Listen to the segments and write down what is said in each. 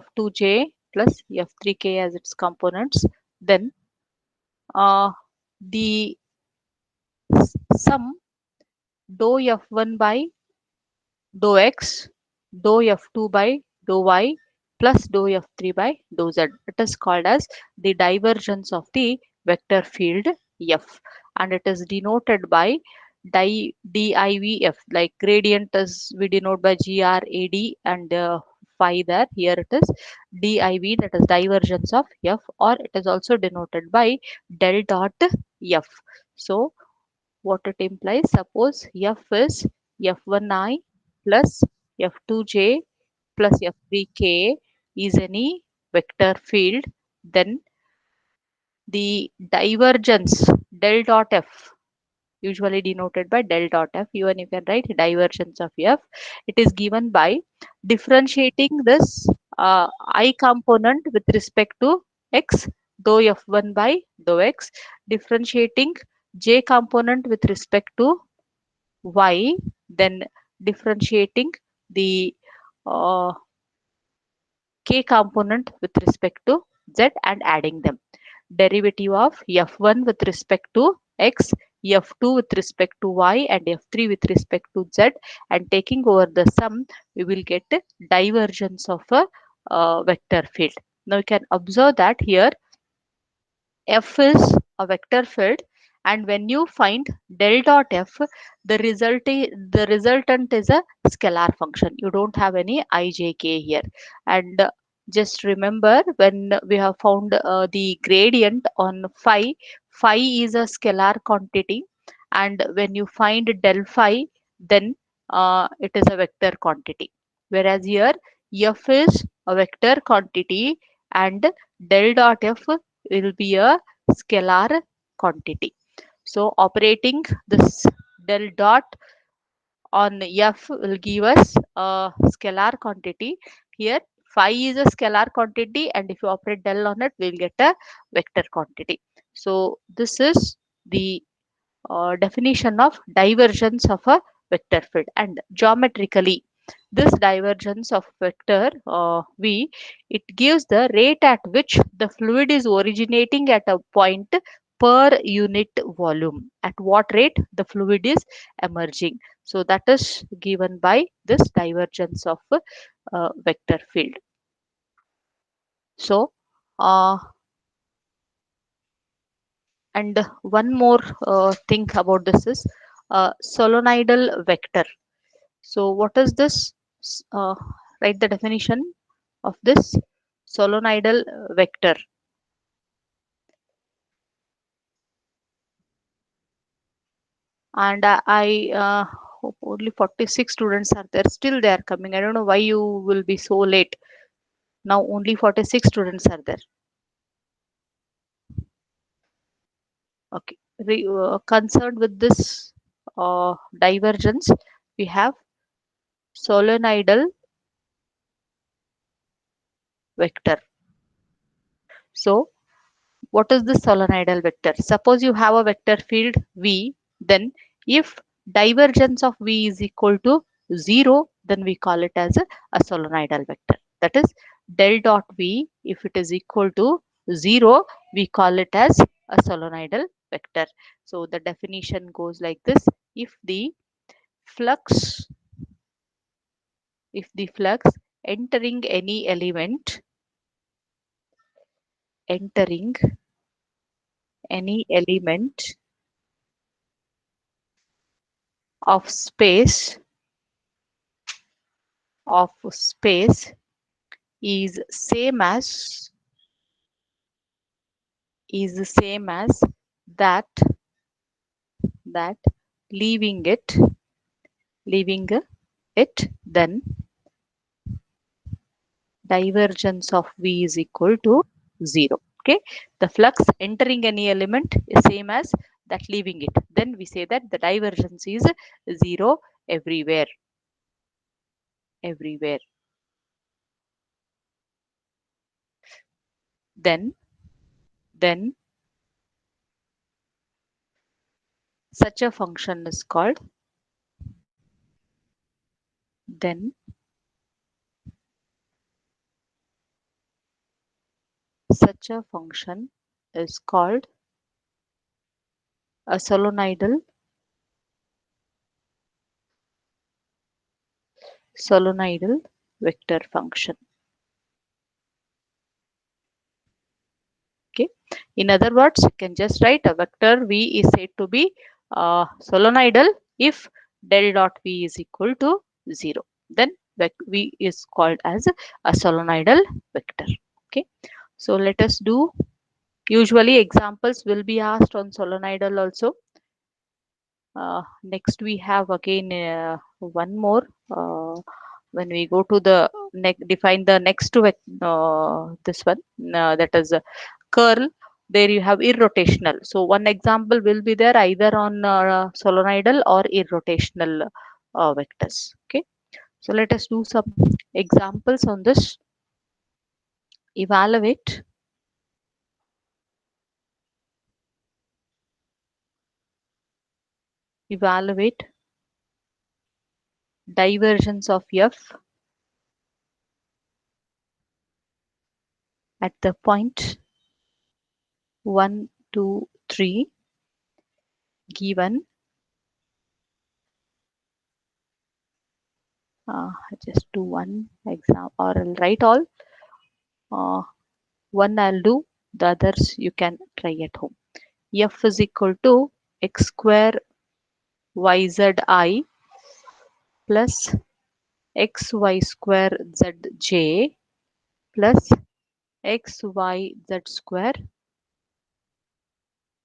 f2j plus f3k as its components. Then the sum dou f1 by dou x, dou f2 by dou y plus dou f3 by dou z. It is called as the divergence of the vector field f, and it is denoted by divf, like gradient is we denote by grad and phi there. Here it is div, that is divergence of f, or it is also denoted by del dot f. So what it implies, suppose f is f1I plus f2j plus f3k is any vector field, then the divergence del dot f, usually denoted by del dot f, even if you can write divergence of f, it is given by differentiating this I component with respect to x, dou f1 by dou x, differentiating j component with respect to y, then differentiating the uh, k component with respect to z and adding them. Derivative of f1 with respect to x, f2 with respect to y, and f3 with respect to z, and taking over the sum, we will get a divergence of a vector field. Now you can observe that here f is a vector field, and when you find del dot f, the resultant is a scalar function. You don't have any ijk here. And just remember, when we have found the gradient on phi is a scalar quantity, and when you find del phi, then it is a vector quantity, whereas here f is a vector quantity and del dot f will be a scalar quantity. So operating this del dot on f will give us a scalar quantity. Here phi is a scalar quantity, and if you operate del on it, we'll get a vector quantity. So this is the definition of divergence of a vector field. And geometrically, this divergence of vector v, it gives the rate at which the fluid is originating at a point per unit volume, at what rate the fluid is emerging. So that is given by this divergence of vector field. So uh, and one more thing about this is solenoidal vector. So what is this? Write the definition of this solenoidal vector. And I hope only 46 students are there. Still they are coming. I don't know why you will be so late. Now only 46 students are there. Okay. Concerned with this divergence, we have solenoidal vector. So what is the solenoidal vector? Suppose you have a vector field V, then if divergence of V is equal to 0, then we call it as a solenoidal vector. That is del dot V, if it is equal to 0, we call it as a solenoidal vector. So the definition goes like this. If the flux, if the flux entering any element, entering any element of space, of space is same as, is the same as that, that leaving it, leaving it, then divergence of v is equal to 0. Okay, the flux entering any element is same as that leaving it, then we say that the divergence is 0 everywhere, everywhere. Then such a function is called, then Such a function is called a solenoidal vector function. Okay. In other words, you can just write a vector v is said to be solenoidal if del dot v is equal to 0. Then v is called as a solenoidal vector. Okay. So let us do, usually examples will be asked on solenoidal also. Next we have again one more. When we go to the define the next this one, that is curl, there you have irrotational. So one example will be there either on solenoidal or irrotational vectors. Okay, so let us do some examples on this. Evaluate divergence of f at the point 1, 2, 3 given. Just do one example, or I'll write all. One I'll do, the others you can try at home. F is equal to x square yzi plus xy square zj plus xyz square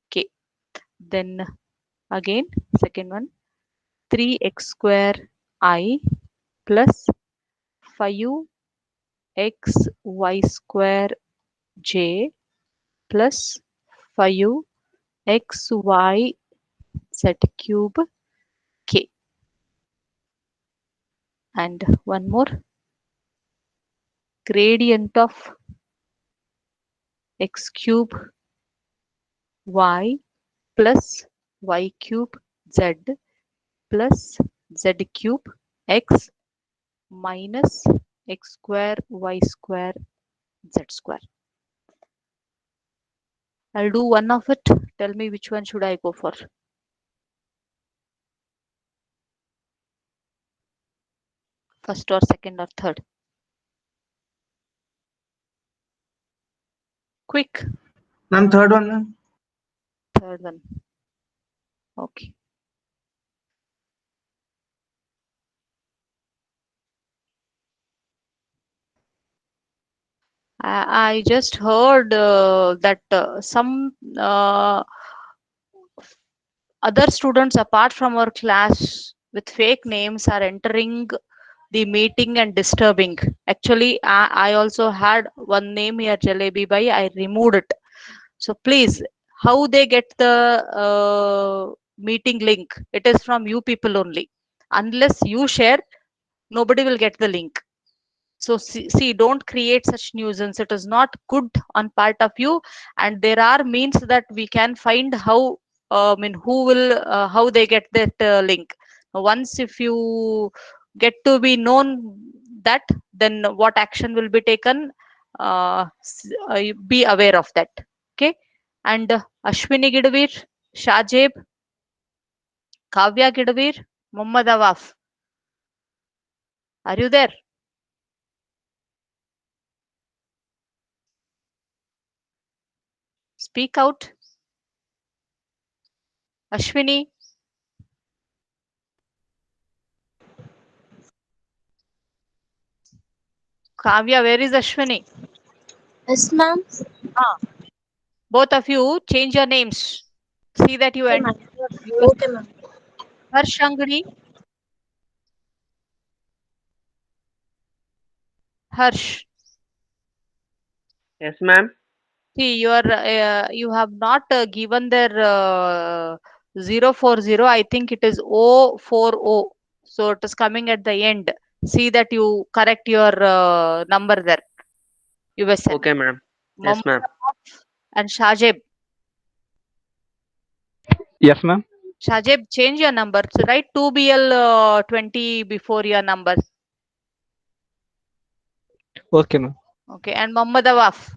k. Then again, second one, 3x square I plus 5xy square j plus 5xy z cube k. And one more, gradient of x cube y plus y cube z plus z cube x minus x square y square z square. I'll do one of it. Tell me which one should I go for. First or second or third? Quick. Ma'am, third one, ma'am. Third one. Okay. I just heard that some other students apart from our class with fake names are entering the meeting and disturbing. Actually, I also had one name here, Jalebi Bhai. I removed it. So please, how they get the meeting link? It is from you people only. Unless you share, nobody will get the link. So see, don't create such nuisance. It is not good on part of you, and there are means that we can find how. I mean, who will how they get that link. Once if you get to be known that, then what action will be taken? Be aware of that. Okay, and Ashwini Gidavir, Shajib, Kavya Gidavir, Muhammad Awaf. Are you there? Speak out. Ashwini. Kavya, where is Ashwini? Yes, ma'am. Both of you change your names. See that you Okay, enter. ma'am. Okay, ma'am. Harsh Angadi. Harsh. Yes, ma'am. See, you have not given their 040. I think it is 040. So it is coming at the end. See that you correct your number there. USN. Okay, ma'am. Yes, Mohammed ma'am. and Shajib. Yes, ma'am. Shajib, change your number. So write 2BL 20 before your number. Okay, ma'am. Okay. And Mohammed Awaf.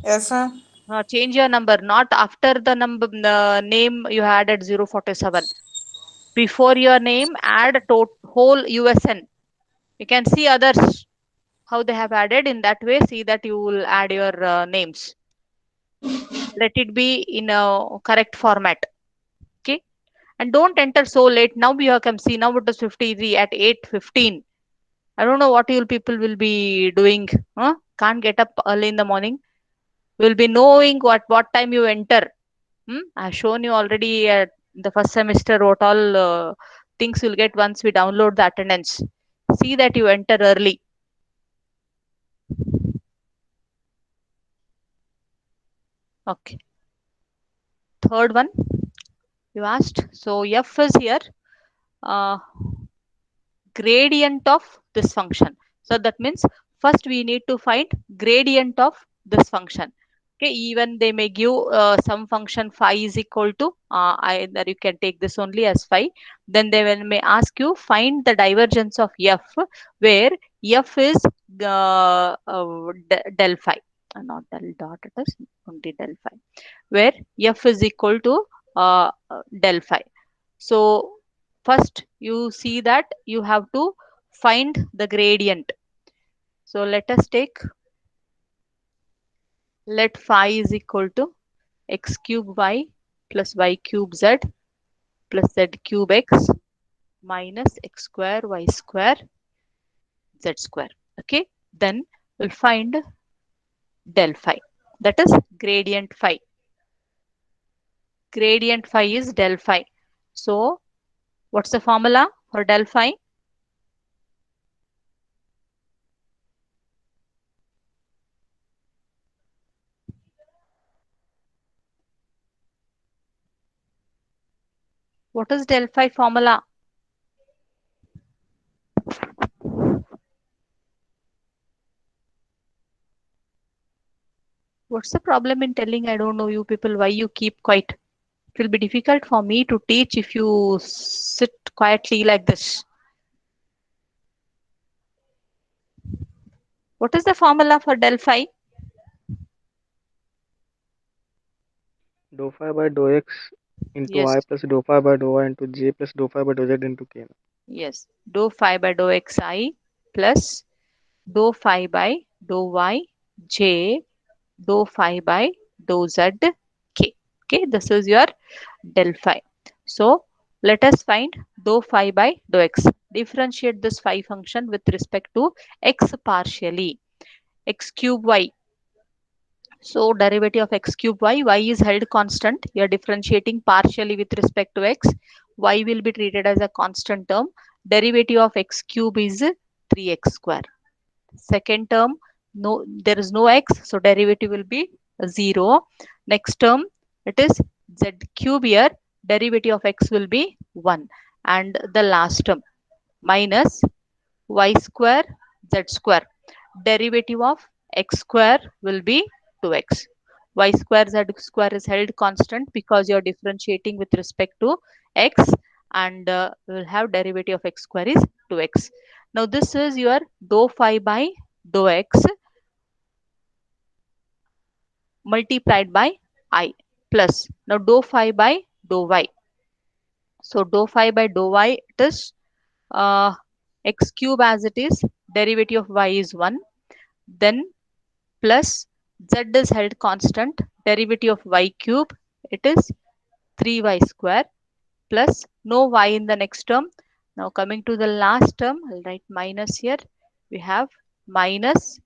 Yes, ma'am. Change your number, not after the number, the name you had at 047. Before your name, add whole USN. You can see others how they have added. In that way, see that you will add your names. Let it be in a correct format. Okay. And don't enter so late. Now you can see now it is 53 at 8:15. I don't know what you people will be doing. Huh? Can't get up early in the morning. Will be knowing what time you enter. I've shown you already at the first semester what all things you'll get once we download the attendance. See that you enter early. Okay. Third one you asked. So F is here. Uh, Gradient of this function. So that means first we need to find gradient of this function. Okay, even they may give some function phi is equal to either you can take this only as phi. Then they will may ask you find the divergence of f, where f is del phi, not del dot. It is only del phi, where f is equal to del phi. So first you see that you have to find the gradient. So let us take, let phi is equal to x cube y plus y cube z plus z cube x minus x square y square z square. Okay, then we'll find del phi. That is gradient phi. Gradient phi is del phi. So what's the formula for del phi? What is del phi formula? What's the problem in telling I don't know you people why you keep quiet? It will be difficult for me to teach if you sit quietly like this. What is the formula for del phi? Dou phi by dou x into Yes, I plus dou phi by dou y into j plus dou phi by dou z into k. yes. Dou phi by dou xi plus dou phi by dou y j dou phi by dou z k. Okay, this is your del phi. So let us find dou phi by dou x. Differentiate this phi function with respect to x partially. X cube y. So derivative of x cube y is held constant. You are differentiating partially with respect to x. Y will be treated as a constant term. Derivative of x cube is 3x square. Second term, no, there is no x, so derivative will be 0. Next term, it is z cube here. Derivative of x will be 1. And the last term, minus y square z square. Derivative of x square will be 2x. Y square z square is held constant because you are differentiating with respect to x, and we will have derivative of x square is 2x. Now this is your dou phi by dou x multiplied by I plus. Now dou phi by dou y. So dou phi by dou y, it is uh, x cube as it is. Derivative of y is 1. Then plus z is held constant. Derivative of y cube, it is 3y square plus no y in the next term. Now coming to the last term, I'll write minus here. We have minus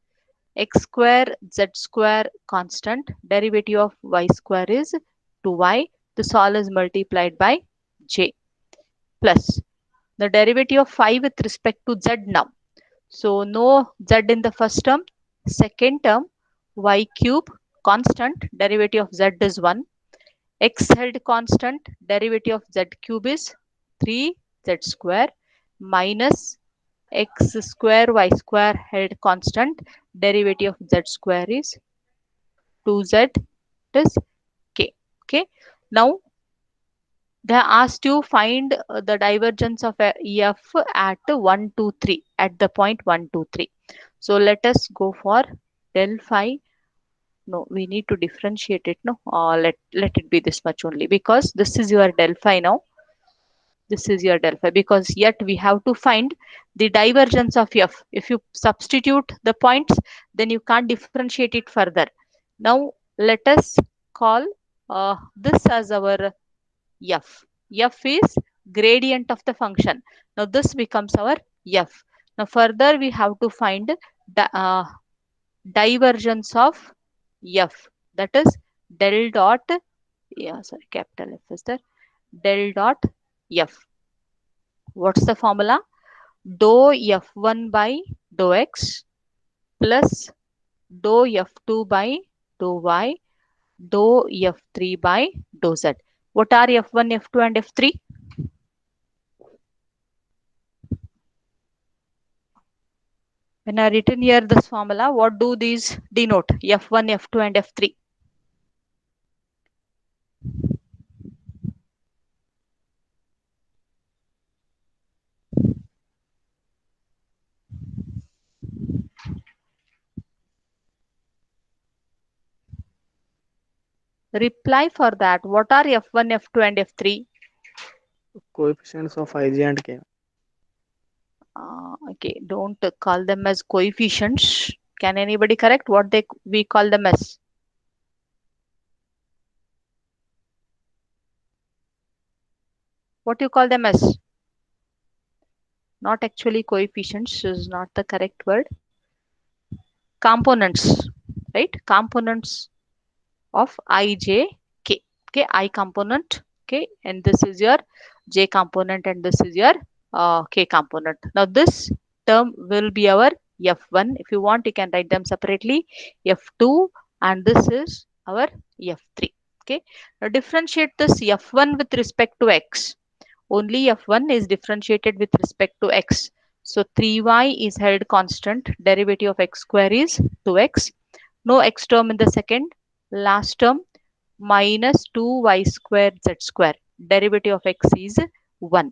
x square z square constant. Derivative of y square is 2y. This all is multiplied by j plus the derivative of phi with respect to z now. So no z in the first term. Second term, y cube constant, derivative of z is 1. X held constant, derivative of z cube is 3z square minus x square y square held constant, derivative of z square is 2z, it is k. Okay. Now they asked you find the divergence of f at 1, 2, 3, at the point 1, 2, 3. So let us go for del phi No, we need to differentiate it. No, let it be this much only, because this is your del phi now. This is your del phi, because yet we have to find the divergence of f. If you substitute the points, then you can't differentiate it further. Now let us call this as our f. F is gradient of the function. Now this becomes our f. Now further we have to find the divergence of f. That is del dot, yeah, sorry, capital F is there. Del dot f. What's the formula? Dou f1 by dou x plus dou f2 by dou y dou f3 by dou z. What are f1, f2 and f3? When I written here this formula, what do these denote? F1, F2 and F3. Reply for that. What are F1, F2 and F3? Coefficients of ij and k. Okay, don't call them as coefficients. Can anybody correct what we call them as? What you call them as? Not actually coefficients is not the correct word. Components, right? Components of I, J, K. Okay, I component. Okay, and this is your J component, and this is your K component. Now this term will be our F1. If you want, you can write them separately. F2, and this is our F3. Okay, now differentiate this F1 with respect to X. Only f1 is differentiated with respect to x. So 3y is held constant. Derivative of x square is 2x. No x term in the second. Last term minus 2y square z square. Derivative of x is 1.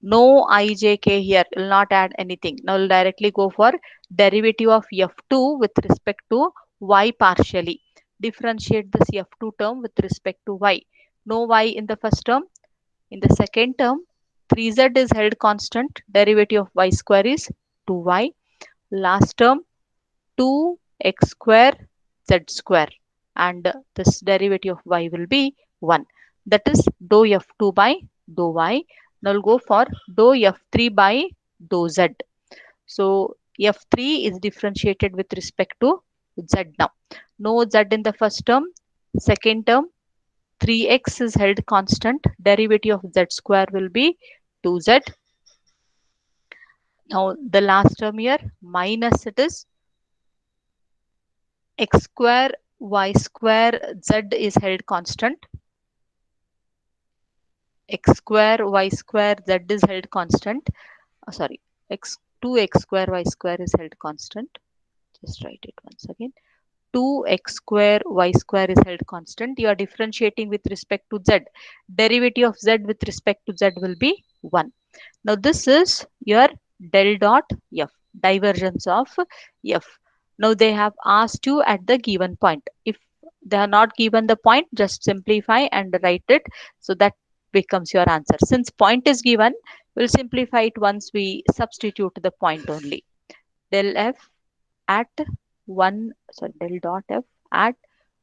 No ijk here. Will not add anything. Now we'll directly go for derivative of f2 with respect to y partially. Differentiate this f2 term with respect to y. No y in the first term. In the second term, 3z is held constant. Derivative of y square is 2y. Last term, 2x square z square. And this derivative of y will be 1. That is dou f2 by dou y. Now we'll go for dou f3 by dou z. So f3 is differentiated with respect to z now. No z in the first term. Second term, 3x is held constant. Derivative of z square will be 2z. Now the last term here minus it is x square y square z is held constant. X square y square z is held constant. Sorry, x 2x square y square is held constant. Just write it once again. 2x square y square is held constant. You are differentiating with respect to z. Derivative of z with respect to z will be 1. Now this is your del dot f, divergence of f. Now they have asked you at the given point. If they are not given the point, just simplify and write it. So that becomes your answer. Since point is given, we'll simplify it once we substitute the point only. Del f at 1, sorry, del dot f at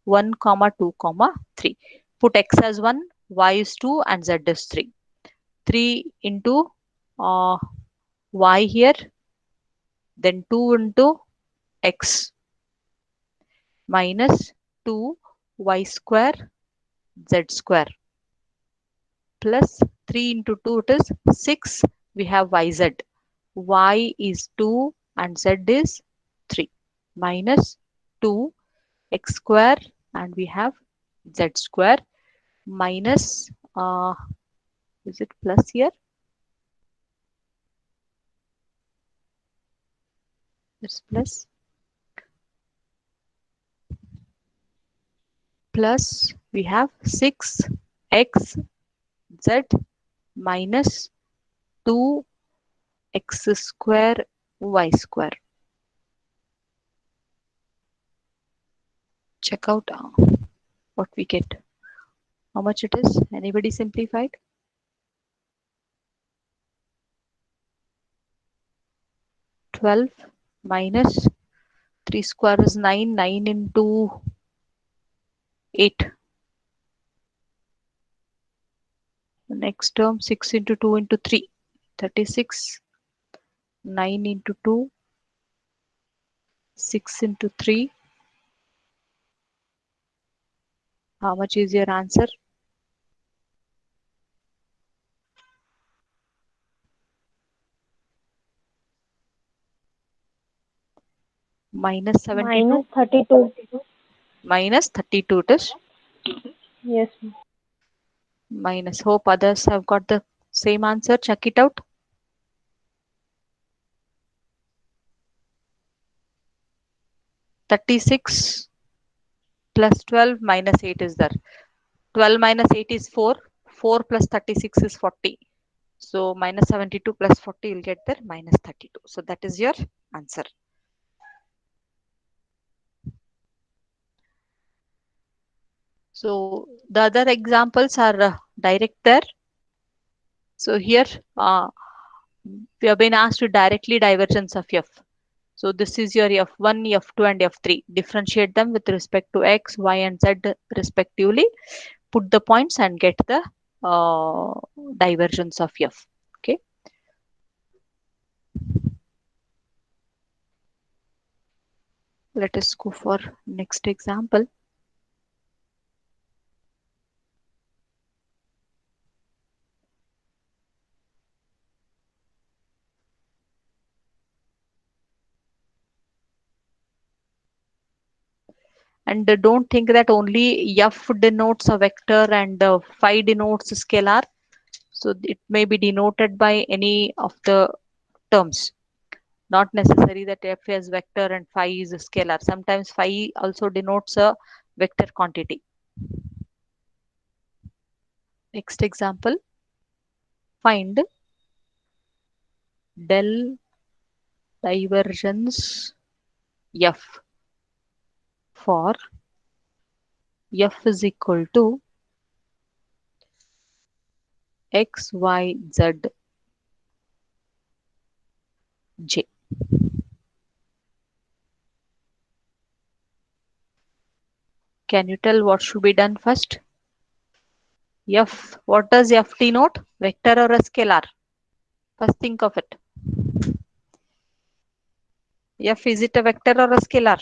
1 comma 2 comma 3. Put x as 1, y is 2 and z is 3. 3 into y here, then 2 into x minus 2 y square z square plus 3 into 2, it is 6. We have yz. Y is 2 and z is 3 minus 2 x square, and we have z square minus, is it plus here? It's plus we have 6x z minus 2 x square y square. check out what we get. How much it is? Anybody simplified? 12 minus 3 square is 9. 9 into 8. The next term 6 into 2 into 3. 36. 9 into 2. 6 into 3. How much is your answer? Minus 72. Minus 32. Minus 32 it is. Yes, ma'am. Minus. Hope others have got the same answer. Check it out. 36 plus 12 minus 8 is there. 12 minus 8 is 4. 4 plus 36 is 40. So minus 72 plus 40 you'll get there minus 32. So that is your answer. So the other examples are direct there. So here we have been asked to directly divergence of f. So this is your f1, f2 and f3. Differentiate them with respect to x, y and z respectively. Put the points and get the divergence of f. Okay. Let us go for next example. And don't think that only f denotes a vector and phi denotes a scalar. So it may be denoted by any of the terms. Not necessary that f is vector and phi is a scalar. Sometimes phi also denotes a vector quantity. Next example, find del divergence f for f is equal to x, y, z, j. Can you tell what should be done first? F, what does f denote? Vector or a scalar? First think of it. F, is it a vector or a scalar?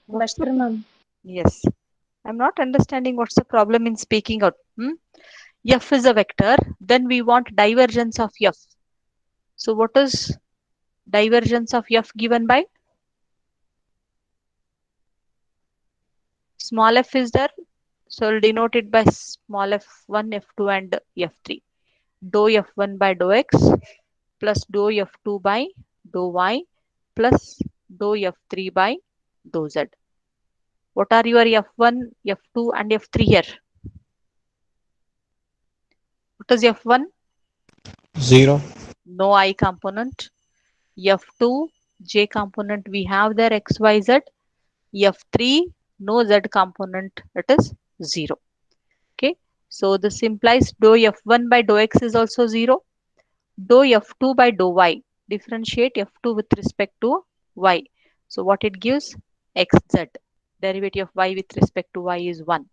What's the, Vector, ma'am. yes. I'm not understanding what's the problem in speaking out. F is a vector, then we want divergence of f. So what is divergence of f given by? Small f is there, so I'll denote it by small f1, f2 and f3. Dou f1 by dou x plus dou f2 by dou y plus dou f3 by dou z. What are your f1, f2 and f3 here? What is f1? 0. No I component. F2, j component we have there x, y, z. F3, no z component, it is 0. Okay. So this implies dou f1 by dou x is also 0. Dou f2 by dou y. Differentiate f2 with respect to y. So what it gives? Xz. Derivative of y with respect to y is 1.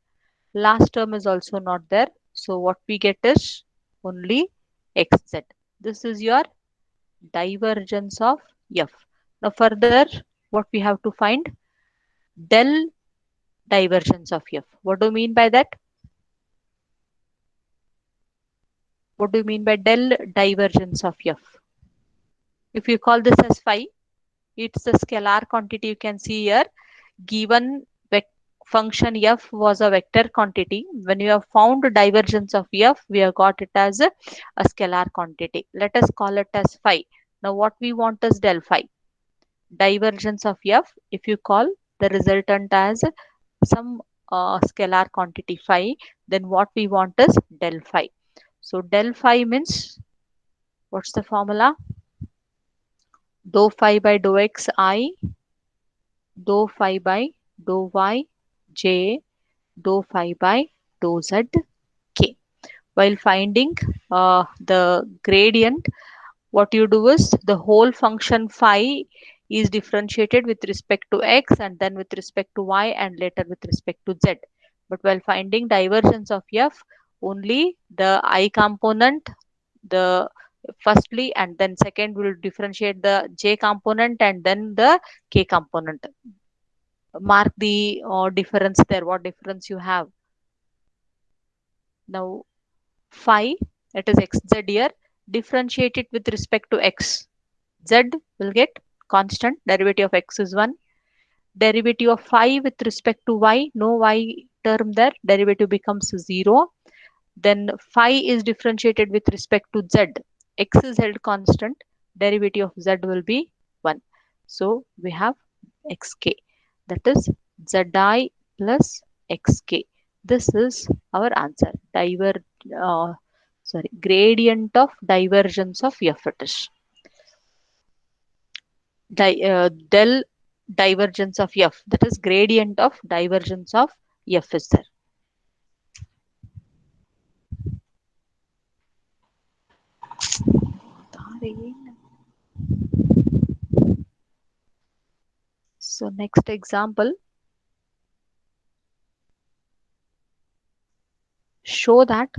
Last term is also not there. So what we get is only xz. This is your divergence of f. Now further, what we have to find? Del divergence of f. What do you mean by that? What do you mean by del divergence of f? If you call this as phi, it's a scalar quantity you can see here. Given function f was a vector quantity. When you have found divergence of f, we have got it as a scalar quantity. Let us call it as phi. Now what we want is del phi. Divergence of f, if you call the resultant as some scalar quantity phi, then what we want is del phi. So del phi means What's the formula? Dou phi by dou x I, dou phi by dou y j, dou phi by dou z k. While finding the gradient, what you do is the whole function phi is differentiated with respect to x and then with respect to y and later with respect to z. But while finding divergence of f, only the I component, the firstly and then second will differentiate the j component and then the k component. Mark the difference there, what difference you have. Now phi, that is xz here, differentiate it with respect to x. Z will get constant, derivative of x is 1. Derivative of phi with respect to y, no y term there, derivative becomes 0. Then phi is differentiated with respect to z. X is held constant, derivative of z will be 1. So we have xk, that is zi plus xk. This is our answer. Uh, Gradient of divergence of f it is. Del divergence of f, that is gradient of divergence of f is there. So next example, show that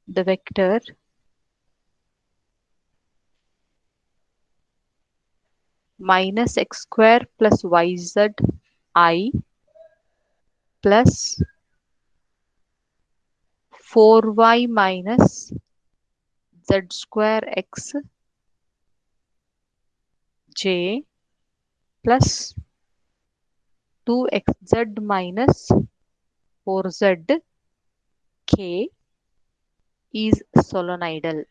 the vector minus x square plus yz I plus 4y minus z square x j plus 2xz minus 4z k is solenoidal.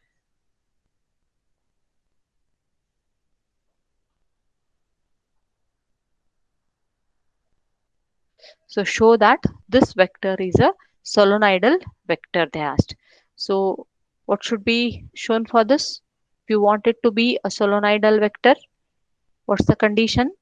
So show that this vector is a solenoidal vector, they asked. So what should be shown for this? If you want it to be a solenoidal vector, what's the condition?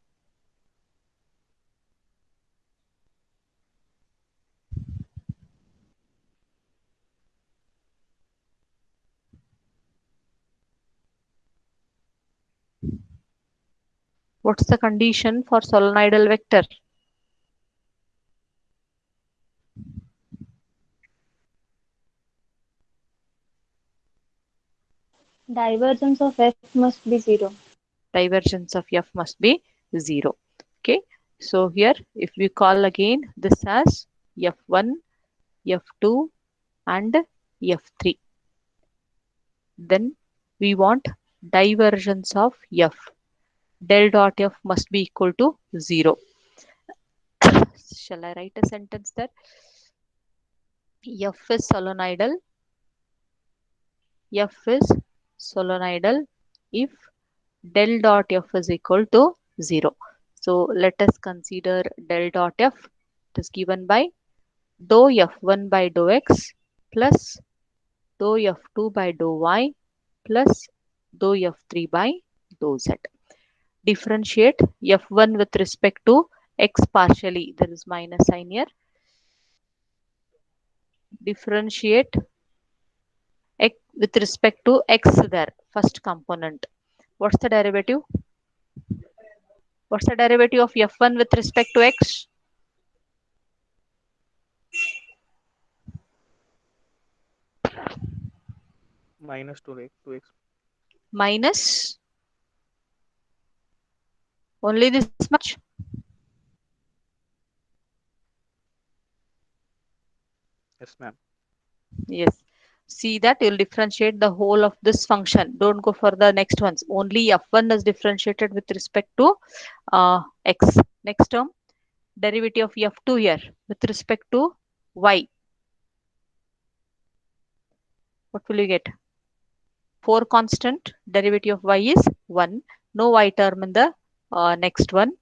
What's the condition for solenoidal vector? Divergence of f must be 0. Divergence of f must be 0. Okay. So here, if we call again this as f1, f2 and f3, then we want divergence of f. Del dot f must be equal to 0. Shall I write a sentence there? F is solenoidal. F is solenoidal if del dot f is equal to 0. So let us consider del dot f. It is given by dou f1 by dou x plus dou f2 by dou y plus dou f3 by dou z. Differentiate f1 with respect to x partially. There is minus sign here. Differentiate x with respect to x there, first component. What's the derivative? What's the derivative of f1 with respect to x? Minus 2x. Minus only this much. Yes, ma'am. Yes. See that you'll differentiate the whole of this function. Don't go for the next ones. Only f1 is differentiated with respect to x. Next term, derivative of f2 here with respect to y. What will you get? 4 constant, derivative of y is 1. No y term in the next one.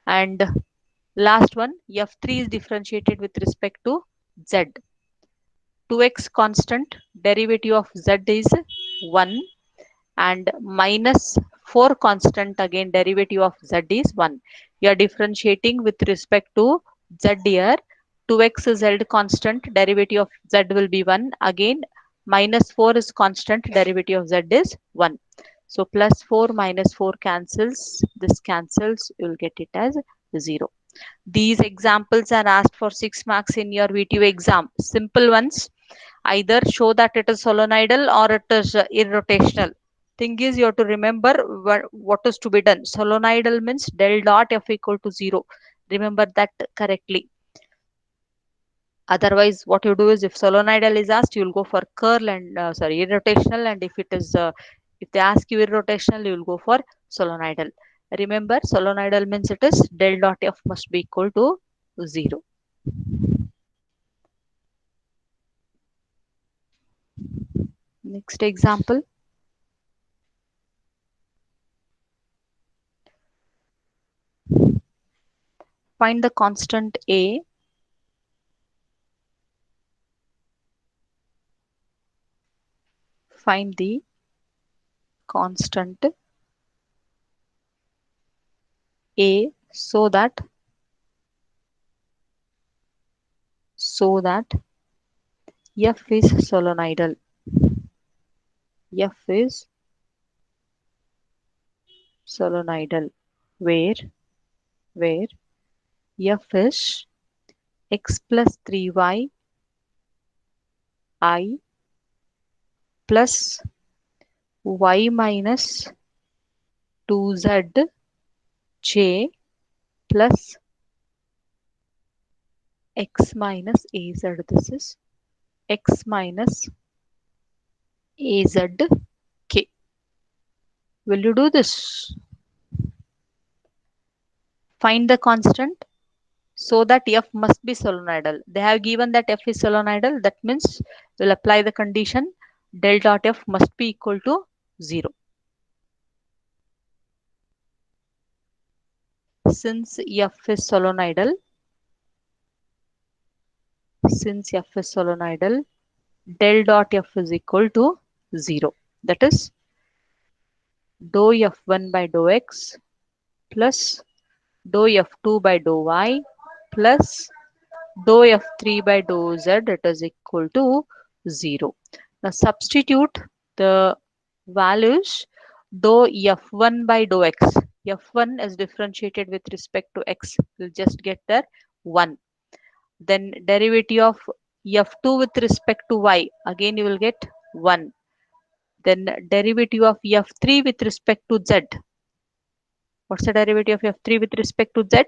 And Last one, f3 is differentiated with respect to z. 2x constant, derivative of z is 1, and minus 4 constant, again derivative of z is 1. You are differentiating with respect to z here. 2x is held constant, derivative of z will be 1. Again minus 4 is constant, derivative of z is 1. So plus 4 minus 4 cancels, this cancels, you will get it as 0. These examples are asked for 6 marks in your VTU exam. Simple ones. Either show that it is solenoidal or it is irrotational. Thing is, you have to remember what is to be done. Solenoidal means del dot f equal to 0. Remember that correctly. Otherwise, what you do is, if solenoidal is asked, you will go for curl and irrotational, and if it is if they ask you irrotational, you will go for solenoidal. Remember, solenoidal means it is del dot f must be equal to 0. Next example. Find the constant A. Find the constant A so that F is solenoidal. F is solenoidal. Where F is x plus 3y I plus y minus 2z j plus x minus az. This is x minus az k. Will you do this? Find the constant so that f must be solenoidal. They have given that f is solenoidal. That means we'll apply the condition del dot f must be equal to 0. Since f is solenoidal, del dot f is equal to 0. That is dou f1 by dou x plus dou f2 by dou y plus dou f3 by dou z, it is equal to 0. Now substitute the values. Dou f1 by dou x. f1 is differentiated with respect to x. We'll just get there 1. Then derivative of f2 with respect to y. Again you will get 1. Then derivative of f3 with respect to z. What's the derivative of f3 with respect to z?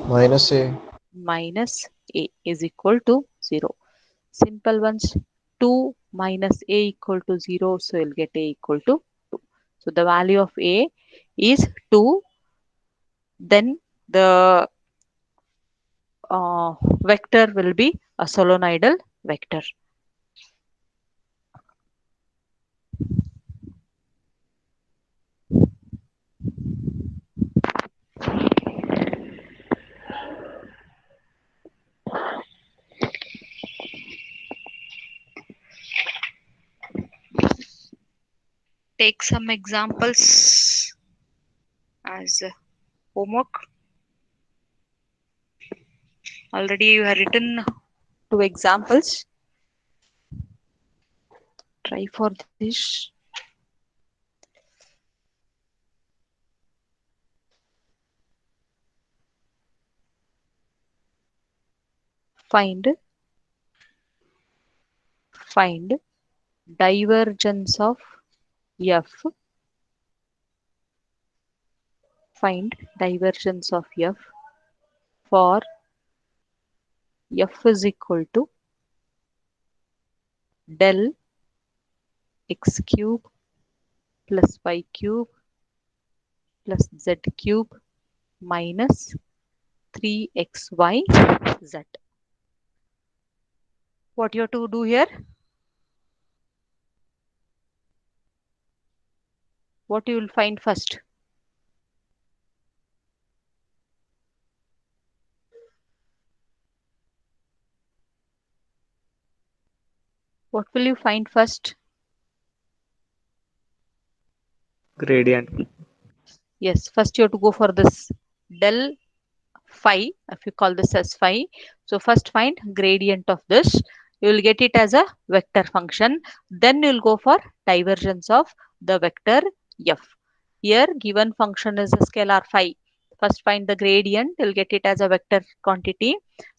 minus a, Minus a is equal to 0. Simple ones. 2 minus a equal to 0. So you'll get a equal to 2. So the value of a is 2. Then the vector will be a solenoidal vector. Take some examples as homework. Already you have written 2 examples. Try for this. Find divergence of f. Find divergence of f for f is equal to del x cube plus y cube plus z cube minus 3xyz. What you have to do here? What you will find first? What will you find first? Gradient. Yes, first you have to go for this del phi, if you call this as phi. So first find gradient of this. You will get it as a vector function. Then you will go for divergence of the vector f. Here given function is a scalar phi. First find the gradient, you will get it as a vector quantity.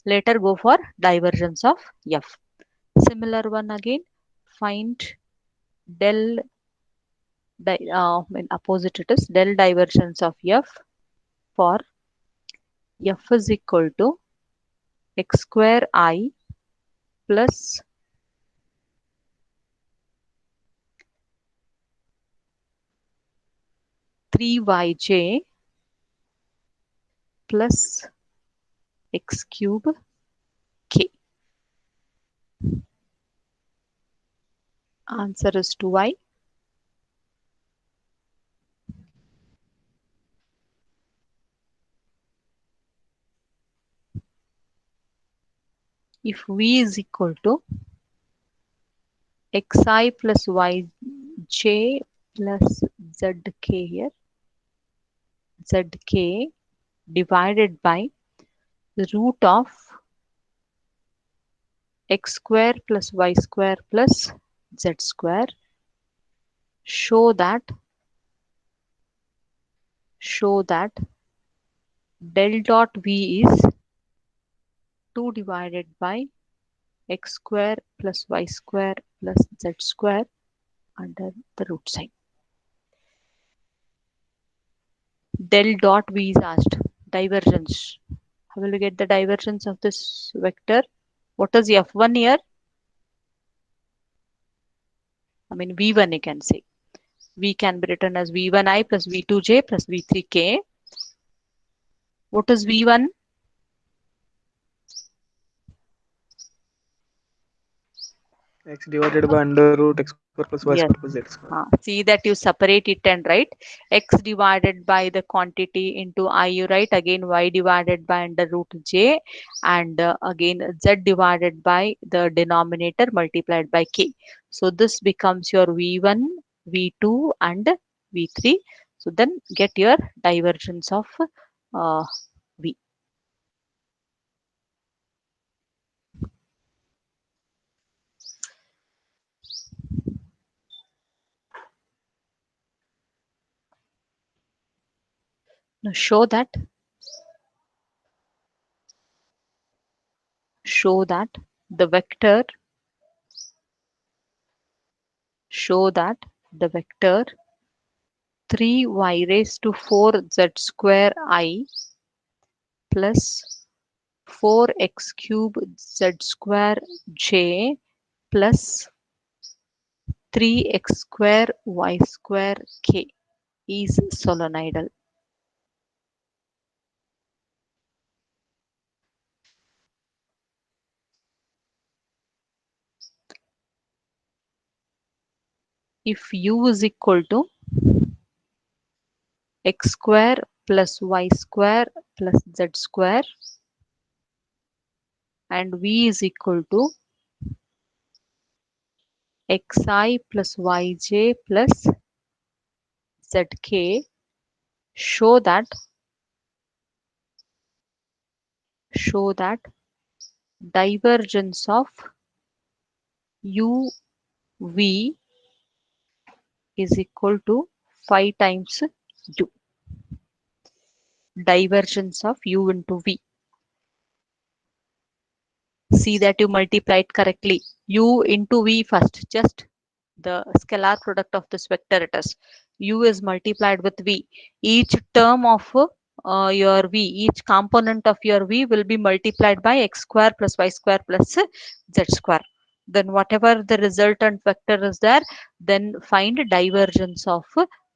Later go for divergence of f. Similar one again, find del, in opposite it is del divergence of f for f is equal to x square I plus 3yj plus x cube k. Answer is 2y. If v is equal to xi plus yj plus zk here, zk divided by the root of x square plus y square plus z square, show that del dot v is 2 divided by x square plus y square plus z square under the root sign. Del dot v is asked. Divergence. How will we get the divergence of this vector? What is f1 here? I mean v1 you can say. V can be written as v1i plus v2j plus v3k. What is v1? X divided by under root x square plus y square Yes. plus z square. See that you separate it and write x divided by the quantity into I, you write again y divided by under root j, and again z divided by the denominator multiplied by k. So this becomes your v1, v2 and v3. So then get your divergence of uh, v. Now show that the vector show that the vector 3y raised to 4z square I plus 4x cube z square j plus 3x square y square k is solenoidal. If u is equal to x square plus y square plus z square and v is equal to xi plus yj plus zk, show that divergence of u v is equal to 5 times u. Divergence of u into v. See that you multiply it correctly. U into v first, just the scalar product of this vector it is. U is multiplied with v. Each term of your v, each component of your v will be multiplied by x square plus y square plus z square. Then whatever the resultant vector is there, then find divergence of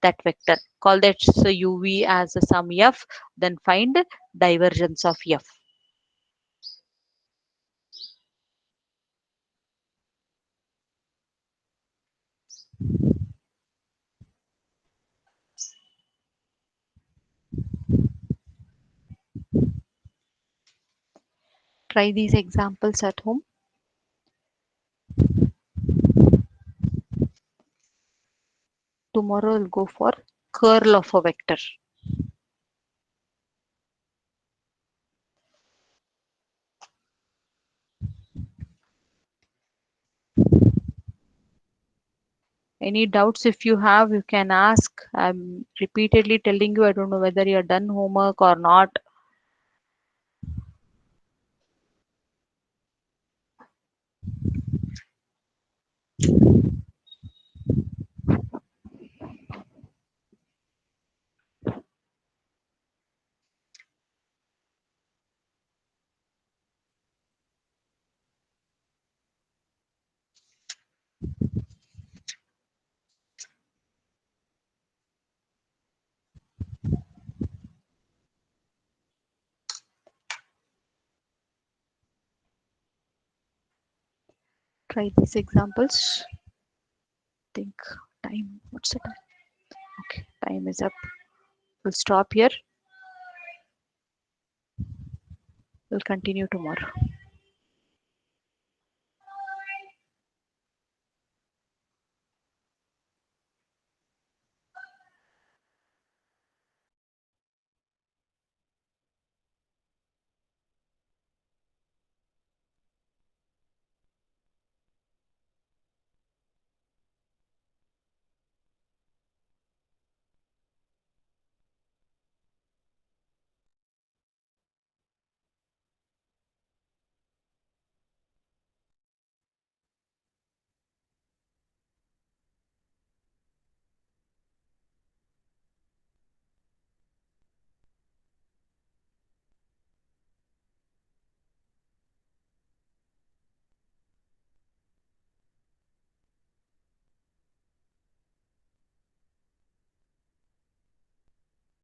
that vector. Call that so uv as a sum f, then find divergence of f. Try these examples at home. tomorrow I'll go for curl of a vector. Any doubts if you have, you can ask. I'm repeatedly telling you, I don't know whether you're done homework or not. Try these examples. Think time. What's the time? Okay, time is up. We'll stop here. We'll continue tomorrow.